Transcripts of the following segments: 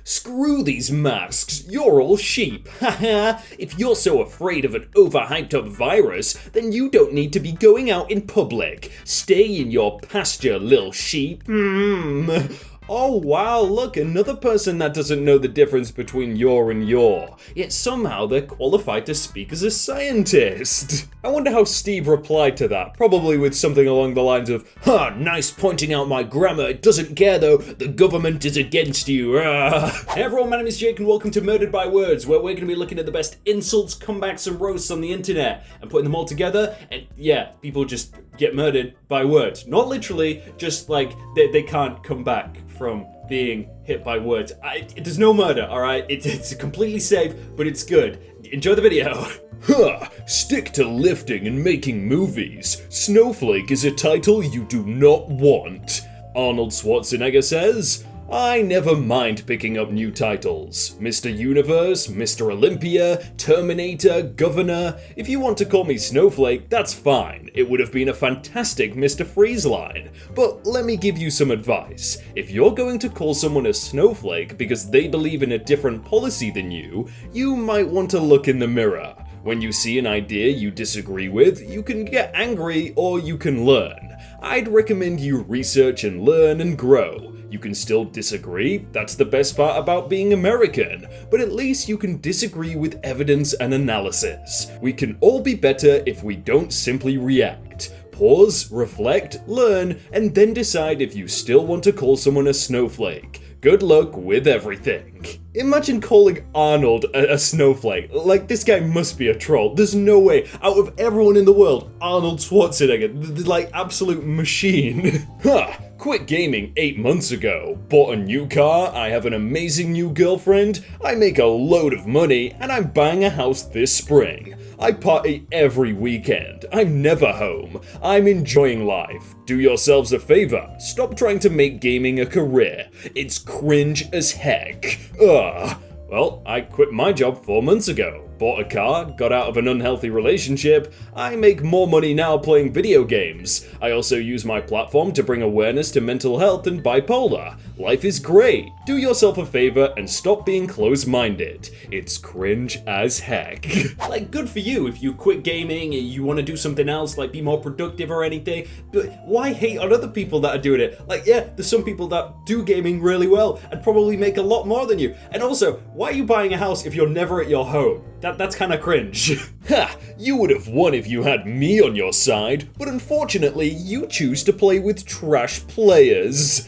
Screw these masks, you're all sheep, haha. If you're so afraid of an overhyped up virus, then you don't need to be going out in public. Stay in your pasture, lil sheep. Oh wow, look, another person that doesn't know the difference between your and your, yet somehow they're qualified to speak as a scientist. I wonder how Steve replied to that, probably with something along the lines of, nice pointing out my grammar, it doesn't care though, the government is against you. Hey everyone, my name is Jake and welcome to Murdered by Words, where we're going to be looking at the best insults, comebacks and roasts on the internet, and putting them all together, and yeah, people just get murdered by words. Not literally, just like, they can't come back from being hit by words. There's no murder, alright? It's completely safe, but it's good. Enjoy the video. Stick to lifting and making movies. Snowflake is a title you do not want. Arnold Schwarzenegger says, I never mind picking up new titles. Mr. Universe, Mr. Olympia, Terminator, Governor. If you want to call me Snowflake, that's fine. It would have been a fantastic Mr. Freeze line. But let me give you some advice. If you're going to call someone a snowflake because they believe in a different policy than you might want to look in the mirror. When you see an idea you disagree with, you can get angry or you can learn. I'd recommend you research and learn and grow. You can still disagree, that's the best part about being American, but at least you can disagree with evidence and analysis. We can all be better if we don't simply react. Pause, reflect, learn, and then decide if you still want to call someone a snowflake. Good luck with everything. Imagine calling Arnold a snowflake. Like, this guy must be a troll. There's no way. Out of everyone in the world, Arnold Schwarzenegger, the like, absolute machine. Quit gaming 8 months ago. Bought a new car, I have an amazing new girlfriend, I make a load of money, and I'm buying a house this spring. I party every weekend. I'm never home. I'm enjoying life. Do yourselves a favor. Stop trying to make gaming a career. It's cringe as heck. Well, I quit my job 4 months ago. Bought a car, got out of an unhealthy relationship. I make more money now playing video games. I also use my platform to bring awareness to mental health and bipolar. Life is great. Do yourself a favor and stop being close-minded. It's cringe as heck. Like, good for you if you quit gaming and you want to do something else, like be more productive or anything. But why hate on other people that are doing it? Like, yeah, there's some people that do gaming really well and probably make a lot more than you. And also, why are you buying a house if you're never at your home? That's kind of cringe. You would have won if you had me on your side, but unfortunately, you choose to play with trash players.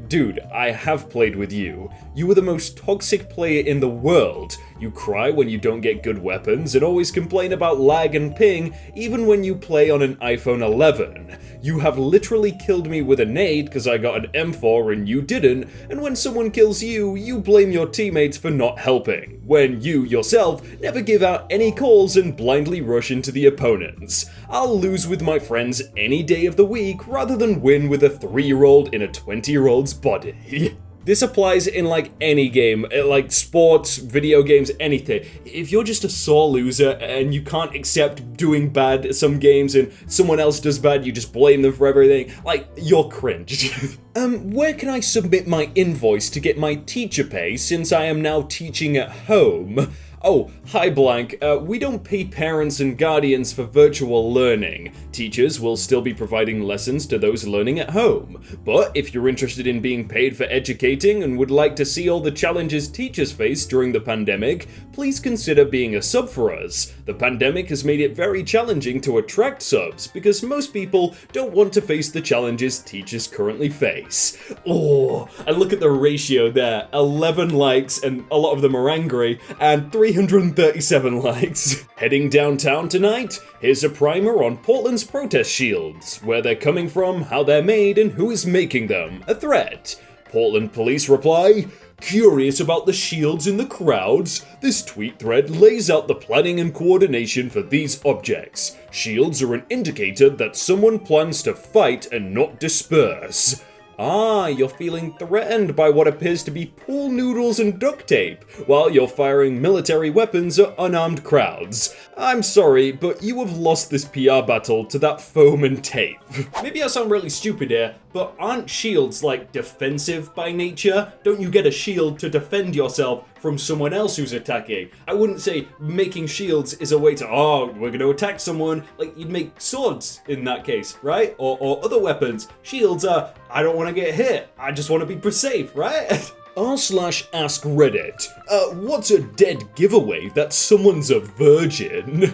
Dude, I have played with you. You were the most toxic player in the world. You cry when you don't get good weapons and always complain about lag and ping, even when you play on an iPhone 11. You have literally killed me with a nade because I got an M4 and you didn't, and when someone kills you, you blame your teammates for not helping, when you, yourself, never give out any calls and blindly rush into the opponents. I'll lose with my friends any day of the week rather than win with a 3-year-old in a 20-year-old's body. This applies in like any game, like sports, video games, anything. If you're just a sore loser and you can't accept doing bad at some games and someone else does bad, you just blame them for everything, like, you're cringe. Where can I submit my invoice to get my teacher pay since I am now teaching at home? Oh, hi blank, we don't pay parents and guardians for virtual learning. Teachers will still be providing lessons to those learning at home. But if you're interested in being paid for educating and would like to see all the challenges teachers face during the pandemic, please consider being a sub for us. The pandemic has made it very challenging to attract subs because most people don't want to face the challenges teachers currently face. Oh, and look at the ratio there. 11 likes and a lot of them are angry, and 337 likes. Heading downtown tonight? Here's a primer on Portland's protest shields, where they're coming from, how they're made, and who is making them a threat. Portland police reply, curious about the shields in the crowds? This tweet thread lays out the planning and coordination for these objects. Shields are an indicator that someone plans to fight and not disperse. Ah, you're feeling threatened by what appears to be pool noodles and duct tape, while you're firing military weapons at unarmed crowds. I'm sorry, but you have lost this PR battle to that foam and tape. Maybe I sound really stupid here, but aren't shields like defensive by nature? Don't you get a shield to defend yourself from someone else who's attacking? I wouldn't say making shields is a way to, oh, we're going to attack someone. Like, you'd make swords in that case, right? Or other weapons. Shields are, I don't want to get hit. I just want to be safe, right? r/askreddit. What's a dead giveaway that someone's a virgin?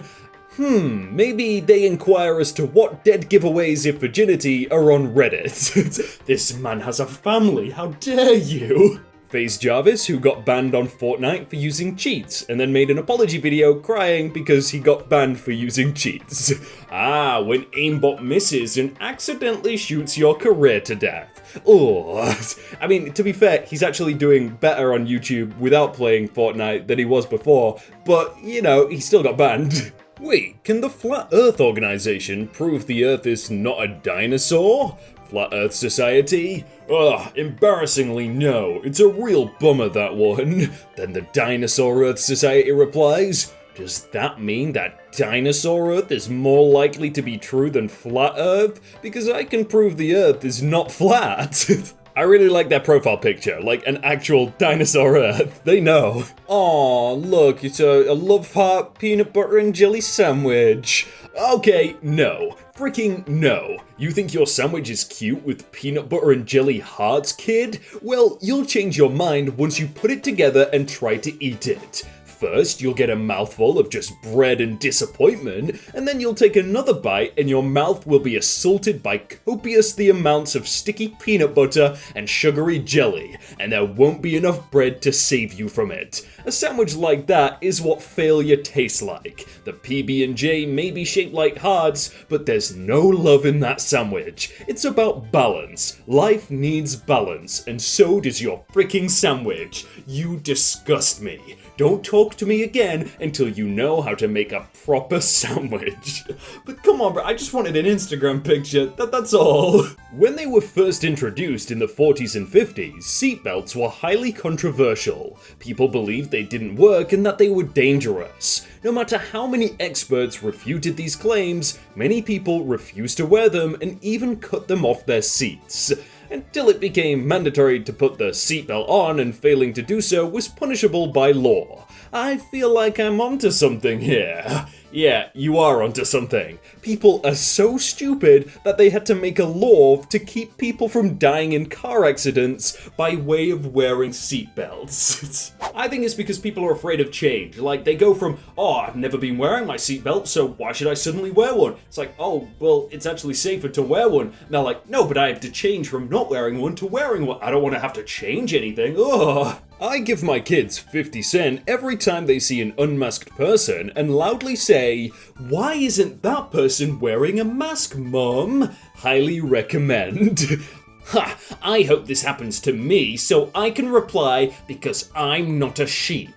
Maybe they inquire as to what dead giveaways of virginity are on Reddit. This man has a family, how dare you? FaZe Jarvis, who got banned on Fortnite for using cheats, and then made an apology video crying because he got banned for using cheats. Ah, when aimbot misses and accidentally shoots your career to death. Oh, I mean, to be fair, he's actually doing better on YouTube without playing Fortnite than he was before, but, you know, he still got banned. Wait, can the Flat Earth Organization prove the Earth is not a dinosaur? Flat Earth Society? Ugh, embarrassingly no. It's a real bummer, that one. Then the Dinosaur Earth Society replies, does that mean that Dinosaur Earth is more likely to be true than Flat Earth? Because I can prove the Earth is not flat. I really like their profile picture, like an actual dinosaur Earth. They know. Aw, look, it's a love heart peanut butter and jelly sandwich. Okay, no. Freaking no. You think your sandwich is cute with peanut butter and jelly hearts, kid? Well, you'll change your mind once you put it together and try to eat it. First, you'll get a mouthful of just bread and disappointment, and then you'll take another bite and your mouth will be assaulted by copiously amounts of sticky peanut butter and sugary jelly, and there won't be enough bread to save you from it. A sandwich like that is what failure tastes like. The PB&J may be shaped like hearts, but there's no love in that sandwich. It's about balance. Life needs balance, and so does your freaking sandwich. You disgust me. Don't talk to me again until you know how to make a proper sandwich. But come on, bro, I just wanted an Instagram picture, that's all. When they were first introduced in the 40s and 50s, seatbelts were highly controversial. People believed they didn't work and that they were dangerous. No matter how many experts refuted these claims, many people refused to wear them and even cut them off their seats. Until it became mandatory to put the seatbelt on, and failing to do so was punishable by law. I feel like I'm onto something here. Yeah, you are onto something. People are so stupid that they had to make a law to keep people from dying in car accidents by way of wearing seatbelts. I think it's because people are afraid of change. Like, they go from, oh, I've never been wearing my seatbelt, so why should I suddenly wear one? It's like, oh, well, it's actually safer to wear one. And they're like, no, but I have to change from not wearing one to wearing one. I don't want to have to change anything. Ugh. I give my kids 50 cents every time they see an unmasked person and loudly say, why isn't that person wearing a mask, Mom? Highly recommend. Ha! I hope this happens to me so I can reply, because I'm not a sheep.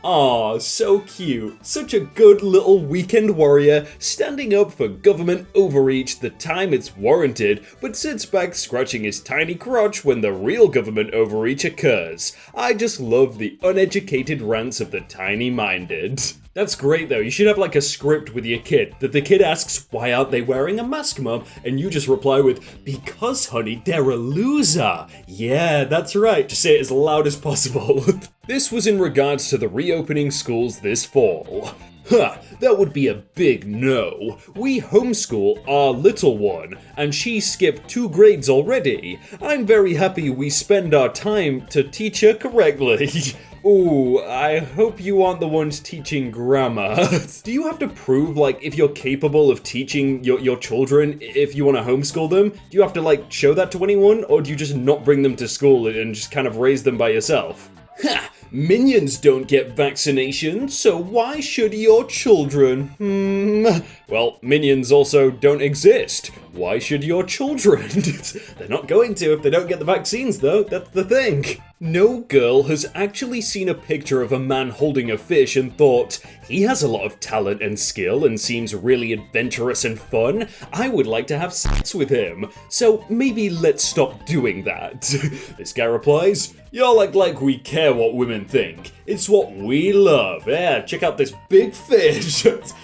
Aw, so cute. Such a good little weekend warrior, standing up for government overreach the time it's warranted, but sits back scratching his tiny crotch when the real government overreach occurs. I just love the uneducated rants of the tiny-minded. That's great though, you should have like a script with your kid, that the kid asks, why aren't they wearing a mask, Mum? And you just reply with, because honey, they're a loser. Yeah, that's right, just say it as loud as possible. This was in regards to the reopening schools this fall. Huh, that would be a big no. We homeschool our little one, and she skipped 2 grades already. I'm very happy we spend our time to teach her correctly. Ooh, I hope you aren't the ones teaching grammar. Do you have to prove, like, if you're capable of teaching your children if you want to homeschool them? Do you have to, like, show that to anyone? Or do you just not bring them to school and just kind of raise them by yourself? Ha! Minions don't get vaccinations, so why should your children? Well, minions also don't exist. Why should your children? They're not going to if they don't get the vaccines, though. That's the thing. No girl has actually seen a picture of a man holding a fish and thought, he has a lot of talent and skill and seems really adventurous and fun. I would like to have sex with him. So maybe let's stop doing that. This guy replies, y'all act like we care what women think. It's what we love. Yeah, check out this big fish.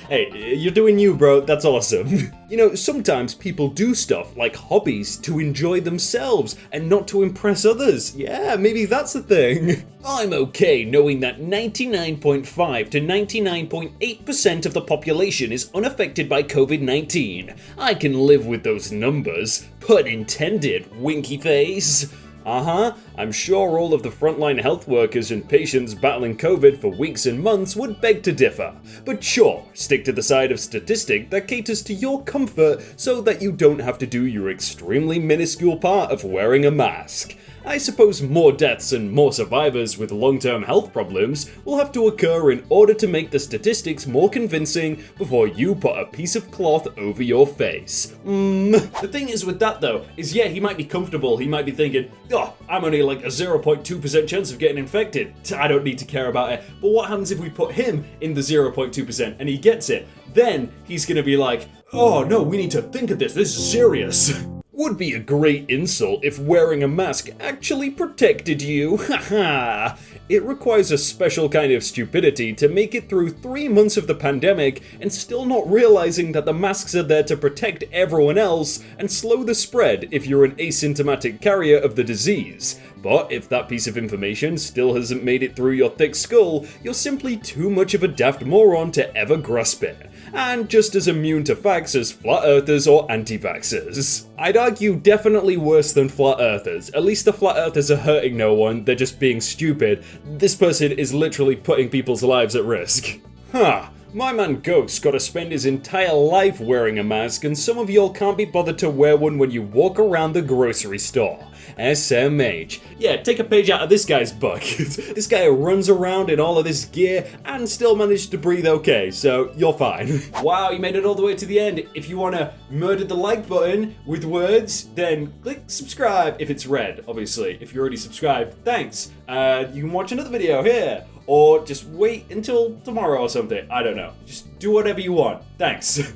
Hey, you're doing you, bro. That's awesome. You know, sometimes people do stuff like hobbies to enjoy themselves and not to impress others. Yeah, maybe that's the thing. I'm okay knowing that 99.5 to 99.8% of the population is unaffected by COVID-19. I can live with those numbers. Pun intended, winky face. I'm sure all of the frontline health workers and patients battling COVID for weeks and months would beg to differ. But sure, stick to the side of statistic that caters to your comfort so that you don't have to do your extremely minuscule part of wearing a mask. I suppose more deaths and more survivors with long-term health problems will have to occur in order to make the statistics more convincing before you put a piece of cloth over your face. The thing is with that though, is yeah, he might be comfortable, he might be thinking, oh, I'm only like a 0.2% chance of getting infected, I don't need to care about it. But what happens if we put him in the 0.2% and he gets it? Then he's gonna be like, oh no, we need to think of this is serious. Would be a great insult if wearing a mask actually protected you, haha. It requires a special kind of stupidity to make it through 3 months of the pandemic and still not realizing that the masks are there to protect everyone else and slow the spread if you're an asymptomatic carrier of the disease. But if that piece of information still hasn't made it through your thick skull, you're simply too much of a daft moron to ever grasp it. And just as immune to facts as flat earthers or anti-vaxxers. I'd argue definitely worse than flat earthers. At least the flat earthers are hurting no one, they're just being stupid. This person is literally putting people's lives at risk. My man Ghost got to spend his entire life wearing a mask, and some of y'all can't be bothered to wear one when you walk around the grocery store. SMH. Yeah, take a page out of this guy's book. This guy runs around in all of this gear and still managed to breathe okay, so you're fine. Wow, you made it all the way to the end. If you want to murder the like button with words, then click subscribe if it's red, obviously. If you're already subscribed, thanks. You can watch another video here. Or just wait until tomorrow or something. I don't know. Just do whatever you want. Thanks.